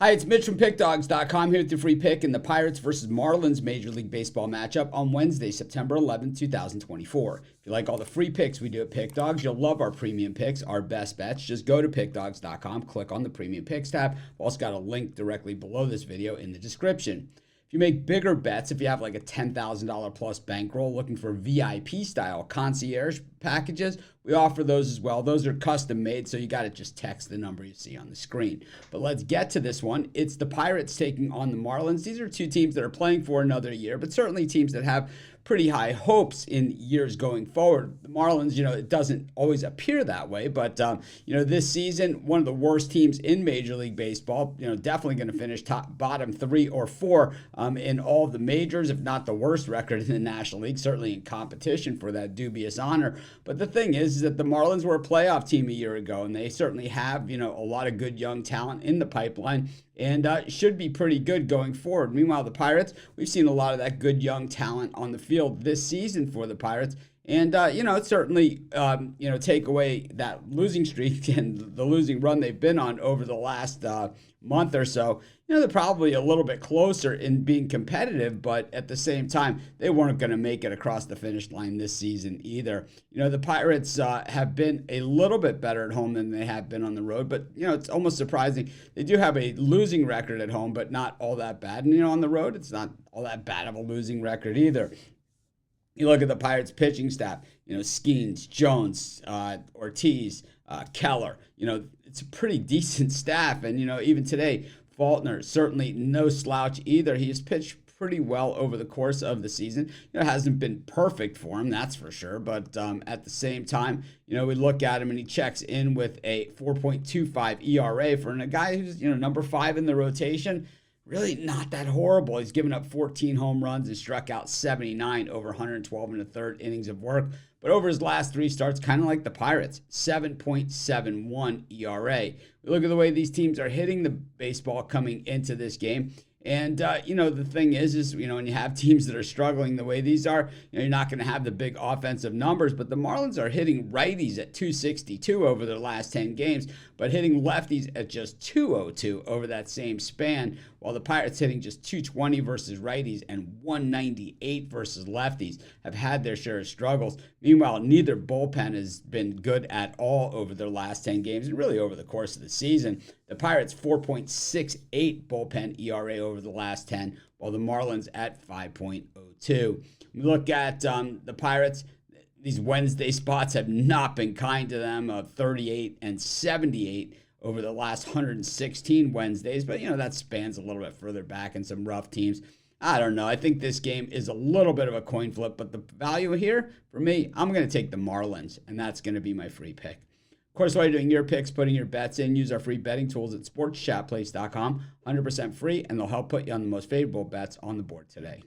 Hi, it's Mitch from Pickdawgz.com here with your free pick in the Pirates versus Marlins Major League Baseball matchup on Wednesday, September 11, 2024. If you like all the free picks we do at Pick Dawgz, you'll love our premium picks, our best bets. Just go to Pickdawgz.com, click on the premium picks tab. We've also got a link directly below this video in the description. If you make bigger bets, if you have like a $10,000 plus bankroll looking for VIP style concierge packages, we offer those as well. Those are custom made, so you got to just text the number you see on the screen. But let's get to this one. It's the Pirates taking on the Marlins. These are two teams that are playing for another year, but certainly teams that have pretty high hopes in years going forward. The Marlins, it doesn't always appear that way, but this season, one of the worst teams in Major League Baseball, definitely going to finish bottom 3 or 4 in all of the majors, if not the worst record in the National League, certainly in competition for that dubious honor. But the thing is that the Marlins were a playoff team a year ago, and they certainly have, a lot of good young talent in the pipeline, and should be pretty good going forward. Meanwhile, the Pirates, we've seen a lot of that good young talent on the field this season for the Pirates. And, certainly, take away that losing streak and the losing run they've been on over the last month or so. They're probably a little bit closer in being competitive, but at the same time, they weren't going to make it across the finish line this season either. The Pirates have been a little bit better at home than they have been on the road, but, it's almost surprising. They do have a losing record at home, but not all that bad. And, on the road, it's not all that bad of a losing record either. You look at the Pirates pitching staff, Skeens, Jones, Ortiz, Keller, it's a pretty decent staff. And, even today, Faulkner, certainly no slouch either. He has pitched pretty well over the course of the season. It hasn't been perfect for him, that's for sure. But at the same time, we look at him and he checks in with a 4.25 ERA for a guy who's, number 5 in the rotation. Really not that horrible. He's given up 14 home runs and struck out 79 over 112 and a third innings of work. But over his last 3 starts, kind of like the Pirates, 7.71 ERA. We look at the way these teams are hitting the baseball coming into this game. And, the thing is when you have teams that are struggling the way these are, you're not going to have the big offensive numbers. But the Marlins are hitting righties at 262 over their last 10 games, but hitting lefties at just 202 over that same span, while the Pirates hitting just 220 versus righties and 198 versus lefties have had their share of struggles. Meanwhile, neither bullpen has been good at all over their last 10 games and really over the course of the season. The Pirates 4.68 bullpen ERA over the last 10, while the Marlins at 5.02. We look at the Pirates. These Wednesday spots have not been kind to them, 38 and 78 over the last 116 Wednesdays. But, that spans a little bit further back in some rough teams. I don't know. I think this game is a little bit of a coin flip, but the value here, for me, I'm going to take the Marlins, and that's going to be my free pick. Of course, while you're doing your picks, putting your bets in, use our free betting tools at sportschatplace.com. 100% free, and they'll help put you on the most favorable bets on the board today.